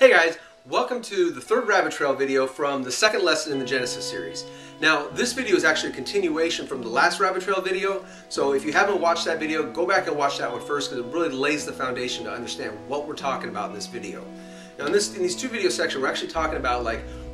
Hey guys, welcome to the third rabbit trail video from the second lesson in the Genesis series. Now this video is actually a continuation from the last rabbit trail video, so if you haven't watched that video, go back and watch that one first because it really lays the foundation to understand what we're talking about in this video. Now in these two video sections we're actually talking about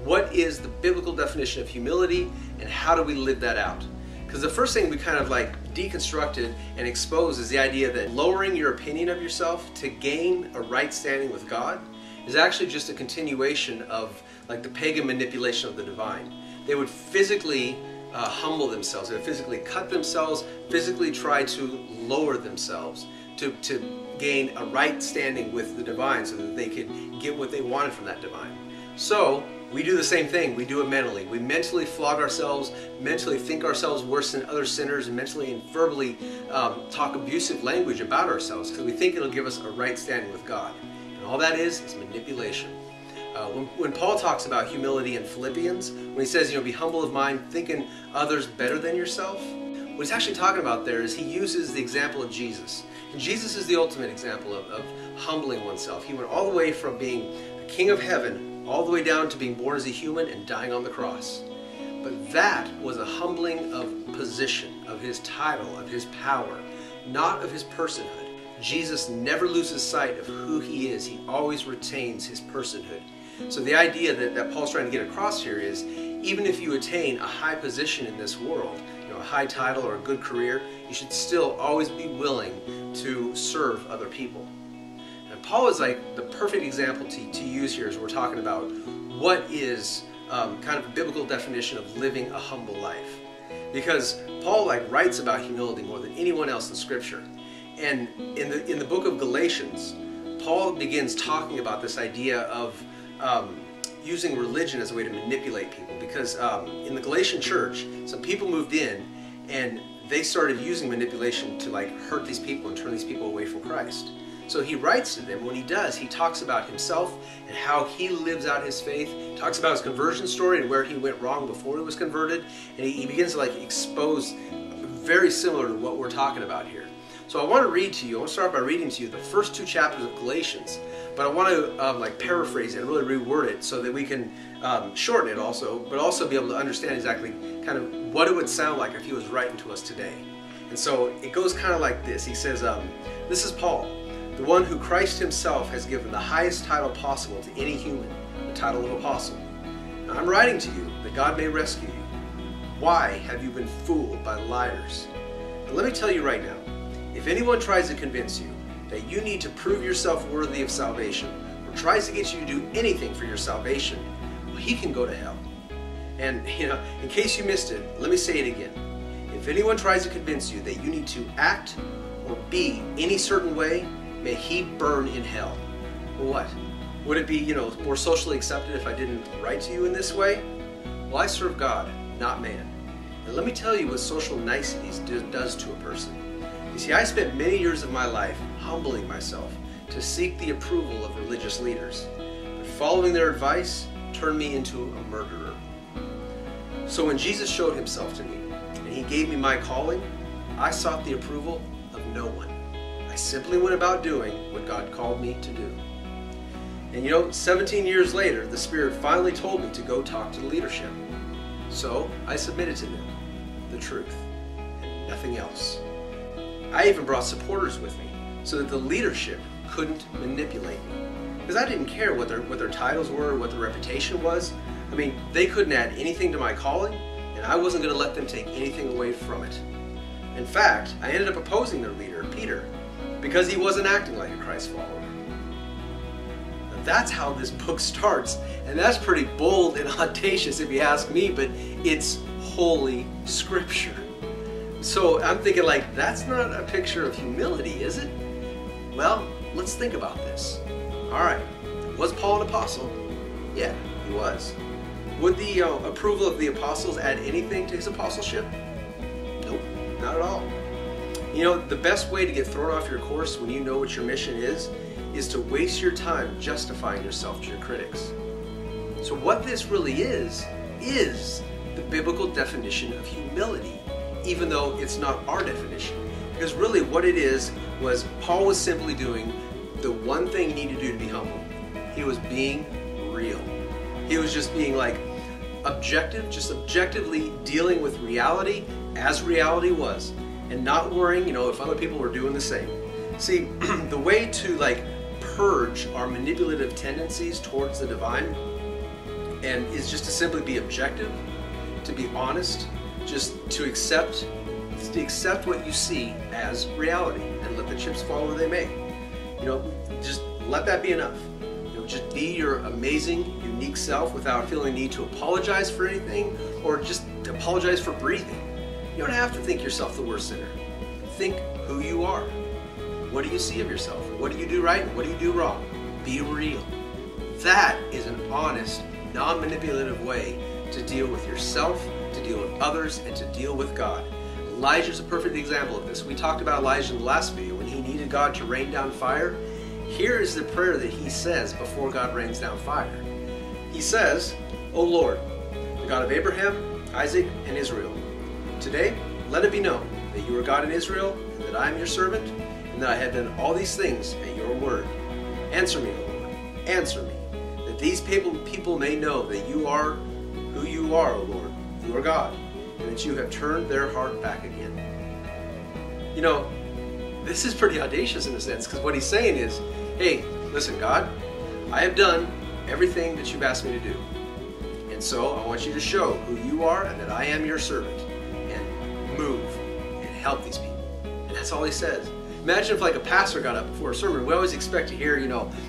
what is the biblical definition of humility and how do we live that out. Because the first thing we kind of deconstructed and exposed is the idea that lowering your opinion of yourself to gain a right standing with God is actually just a continuation of the pagan manipulation of the divine. They would physically humble themselves, they would physically cut themselves, physically try to lower themselves to gain a right standing with the divine so that they could get what they wanted from that divine. So we do the same thing. We do it mentally. We mentally flog ourselves, mentally think ourselves worse than other sinners, and mentally and verbally talk abusive language about ourselves because we think it'll give us a right standing with God. And all that is manipulation. When Paul talks about humility in Philippians, when he says, be humble of mind, thinking others better than yourself, what he's actually talking about there is he uses the example of Jesus. And Jesus is the ultimate example of humbling oneself. He went all the way from being the King of heaven all the way down to being born as a human and dying on the cross. But that was a humbling of position, of his title, of his power, not of his personhood. Jesus never loses sight of who he is. He always retains his personhood. So the idea that Paul's trying to get across here is, even if you attain a high position in this world, a high title or a good career, you should still always be willing to serve other people. And Paul is the perfect example to use here as we're talking about what is kind of a biblical definition of living a humble life. Because Paul writes about humility more than anyone else in Scripture. And in the book of Galatians, Paul begins talking about this idea of using religion as a way to manipulate people. Because in the Galatian church, some people moved in and they started using manipulation to hurt these people and turn these people away from Christ. So he writes to them. When he does, he talks about himself and how he lives out his faith. He talks about his conversion story and where he went wrong before he was converted. And he begins to expose very similar to what we're talking about here. So I want to read to you, I want to start by reading to you the first two chapters of Galatians. But I want to paraphrase it and really reword it so that we can shorten it also, but also be able to understand exactly kind of what it would sound like if he was writing to us today. And so it goes kind of like this. He says, this is Paul, the one who Christ himself has given the highest title possible to any human, the title of apostle. Now, I'm writing to you that God may rescue you. Why have you been fooled by liars? But let me tell you right now, if anyone tries to convince you that you need to prove yourself worthy of salvation, or tries to get you to do anything for your salvation, well, he can go to hell. And in case you missed it, let me say it again. If anyone tries to convince you that you need to act or be any certain way, may he burn in hell. Well, what? Would it be, more socially accepted if I didn't write to you in this way? Well, I serve God, not man. And let me tell you what social niceties does to a person. You see, I spent many years of my life humbling myself to seek the approval of religious leaders. But following their advice turned me into a murderer. So when Jesus showed himself to me and he gave me my calling, I sought the approval of no one. I simply went about doing what God called me to do. And 17 years later, the Spirit finally told me to go talk to the leadership. So I submitted to them, the truth, and nothing else. I even brought supporters with me so that the leadership couldn't manipulate me. Because I didn't care what their titles were, what their reputation was. I mean, they couldn't add anything to my calling, and I wasn't going to let them take anything away from it. In fact, I ended up opposing their leader, Peter, because he wasn't acting like a Christ follower. Now, that's how this book starts, and that's pretty bold and audacious if you ask me, but it's Holy Scripture. So I'm thinking that's not a picture of humility, is it? Well, let's think about this. All right, was Paul an apostle? Yeah, he was. Would the approval of the apostles add anything to his apostleship? Nope, not at all. The best way to get thrown off your course when you know what your mission is to waste your time justifying yourself to your critics. So what this really is the biblical definition of humility, even though it's not our definition. Because really what it is was Paul was simply doing the one thing you need to do to be humble. He was being real. He was just being like objective, just objectively dealing with reality as reality was, and not worrying, if other people were doing the same. See, the way to like purge our manipulative tendencies towards the divine and is just to simply be objective, to be honest, just to accept what you see as reality and let the chips fall where they may. Just let that be enough. Just be your amazing, unique self without feeling the need to apologize for anything or just apologize for breathing. You don't have to think yourself the worst sinner. Think who you are. What do you see of yourself? What do you do right and what do you do wrong? Be real. That is an honest, non-manipulative way to deal with yourself, to deal with others, and to deal with God. Elijah's a perfect example of this. We talked about Elijah in the last video when he needed God to rain down fire. Here is the prayer that he says before God rains down fire. He says, "O Lord, the God of Abraham, Isaac, and Israel, today let it be known that you are God in Israel, and that I am your servant, and that I have done all these things at your word. Answer me, O Lord, answer me, that these people may know that you are who you are, O Lord, you are God, and that you have turned their heart back again." This is pretty audacious in a sense, because what he's saying is, hey, listen, God, I have done everything that you've asked me to do. And so I want you to show who you are and that I am your servant, and move and help these people. And that's all he says. Imagine if like a pastor got up before a sermon. We always expect to hear,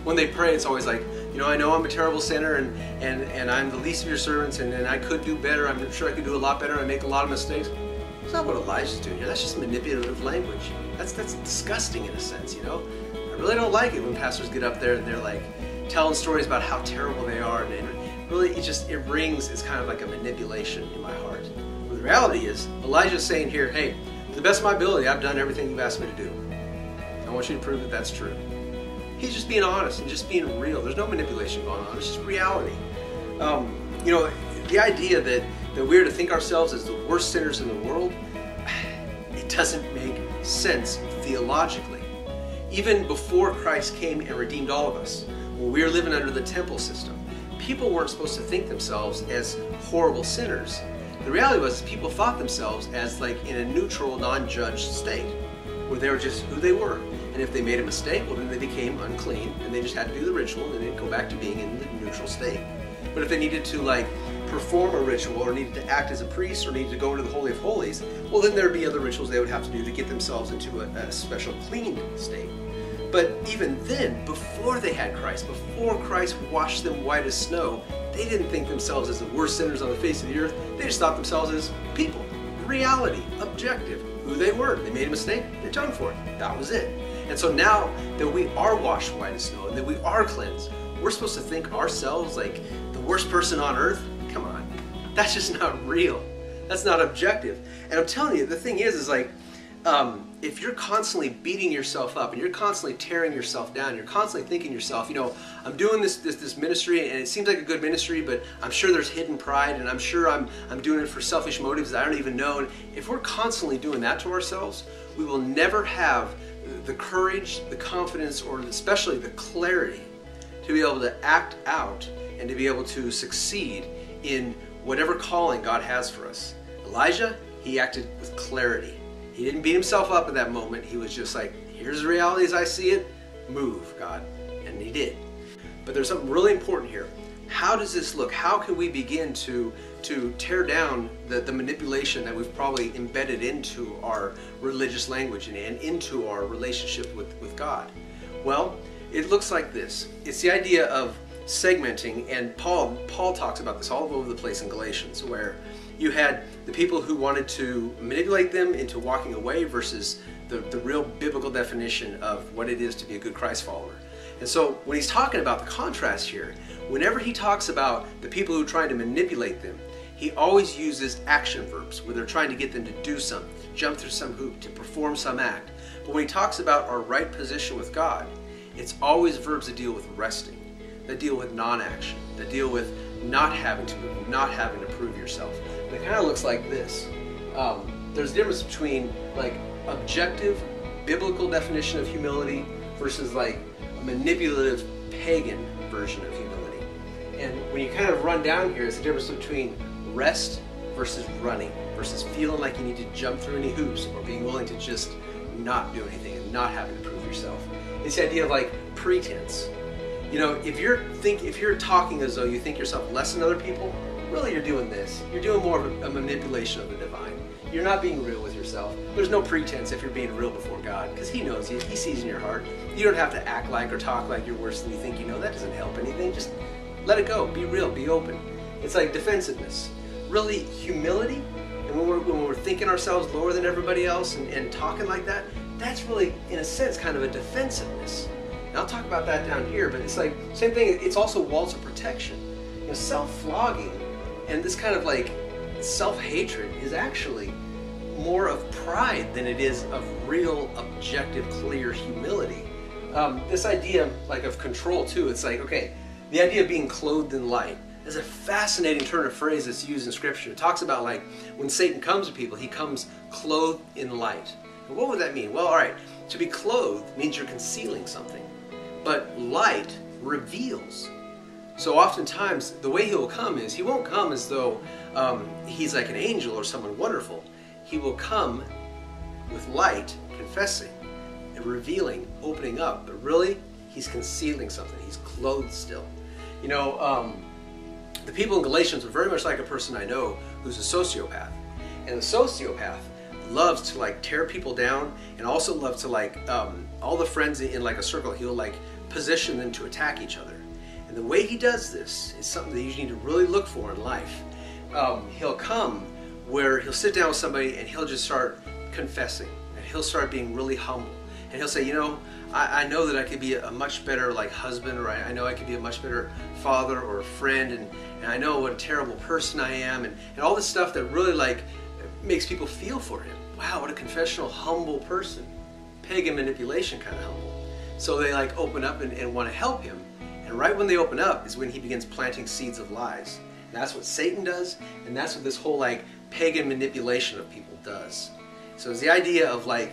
when they pray, it's always like, I know I'm a terrible sinner and I'm the least of your servants and I could do better. I'm sure I could do a lot better and I make a lot of mistakes. That's not what Elijah's doing here. That's just manipulative language. That's disgusting in a sense, I really don't like it when pastors get up there and they're like telling stories about how terrible they are, and really it rings as kind of like a manipulation in my heart. But the reality is, Elijah's saying here, hey, to the best of my ability, I've done everything you've asked me to do. I want you to prove that that's true. He's just being honest and just being real. There's no manipulation going on. It's just reality. The idea that we're to think ourselves as the worst sinners in the world, it doesn't make sense theologically. Even before Christ came and redeemed all of us, when we were living under the temple system, people weren't supposed to think themselves as horrible sinners. The reality was people thought themselves as like in a neutral, non-judged state, where they were just who they were. And if they made a mistake, well then they became unclean and they just had to do the ritual and then they'd go back to being in the neutral state. But if they needed to like perform a ritual or needed to act as a priest or needed to go into the Holy of Holies, well then there'd be other rituals they would have to do to get themselves into a special clean state. But even then, before they had Christ, before Christ washed them white as snow, they didn't think themselves as the worst sinners on the face of the earth. They just thought themselves as people, reality, objective, who they were. They made a mistake, they're done for it. That was it. And so now that we are washed white as snow and that we are cleansed, we're supposed to think ourselves like the worst person on earth? Come on, that's just not real. That's not objective. And I'm telling you, the thing is like, if you're constantly beating yourself up and you're constantly tearing yourself down, you're constantly thinking to yourself, I'm doing this ministry and it seems like a good ministry, but I'm sure there's hidden pride and I'm sure I'm doing it for selfish motives that I don't even know. And if we're constantly doing that to ourselves, we will never have the courage, the confidence, or especially the clarity to be able to act out and to be able to succeed in whatever calling God has for us. Elijah, he acted with clarity. He didn't beat himself up at that moment. He was just like, here's the reality as I see it. Move, God. And he did. But there's something really important here. How does this look? How can we begin to tear down the manipulation that we've probably embedded into our religious language and into our relationship with God? Well, it looks like this. It's the idea of segmenting, and Paul talks about this all over the place in Galatians, where you had the people who wanted to manipulate them into walking away versus the real biblical definition of what it is to be a good Christ follower. And so when he's talking about the contrast here, whenever he talks about the people who are trying to manipulate them, he always uses action verbs where they're trying to get them to do something, to jump through some hoop, to perform some act. But when he talks about our right position with God, it's always verbs that deal with resting, that deal with non-action, that deal with not having to move, not having to prove yourself. And it kind of looks like this. There's a difference between like objective, biblical definition of humility versus like a manipulative pagan version of humility. And when you kind of run down here, it's the difference between rest versus running, versus feeling like you need to jump through any hoops, or being willing to just not do anything and not having to prove yourself. It's the idea of like pretense. You know, if you're talking as though you think yourself less than other people, really you're doing this. You're doing more of a manipulation of the divine. You're not being real with yourself. There's no pretense if you're being real before God, because He knows you. He sees in your heart. You don't have to act like or talk like you're worse than you think you know. That doesn't help anything. Just let it go. Be real. Be open. It's like defensiveness. Really, humility, and when we're thinking ourselves lower than everybody else and talking like that, that's really, in a sense, kind of a defensiveness. And I'll talk about that down here, but it's like, same thing, it's also walls of protection. You know, self-flogging and this kind of like self-hatred is actually more of pride than it is of real, objective, clear humility. This idea like of control too, it's like, okay, the idea of being clothed in light is a fascinating turn of phrase that's used in Scripture. It talks about like when Satan comes to people, he comes clothed in light. And what would that mean? Well, all right, to be clothed means you're concealing something, but light reveals. So oftentimes, the way he'll come is, he won't come as though he's like an angel or someone wonderful. He will come with light, confessing, and revealing, opening up. But really, he's concealing something. He's clothed still. You know, the people in Galatians are very much like a person I know who's a sociopath. And the sociopath loves to like tear people down, and also loves to like, all the friends in like a circle, he'll like position them to attack each other. And the way he does this is something that you need to really look for in life. He'll come where he'll sit down with somebody and he'll just start confessing, and he'll start being really humble, and he'll say, you know, I know that I could be a much better like husband, or I know I could be a much better father or a friend, and I know what a terrible person I am, and all this stuff that really like makes people feel for him. Wow, what a confessional, humble person. Pagan manipulation kind of humble. So they like open up and want to help him. And right when they open up is when he begins planting seeds of lies. And that's what Satan does, and that's what this whole like pagan manipulation of people does. So it's the idea of like,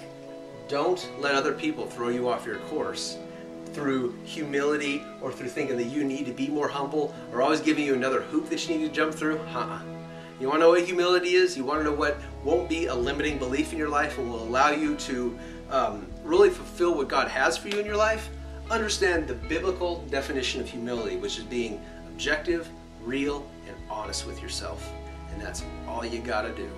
don't let other people throw you off your course through humility or through thinking that you need to be more humble, or always giving you another hoop that you need to jump through. You want to know what humility is? You want to know what won't be a limiting belief in your life and will allow you to really fulfill what God has for you in your life? Understand the biblical definition of humility, which is being objective, real, and honest with yourself. And that's all you gotta do.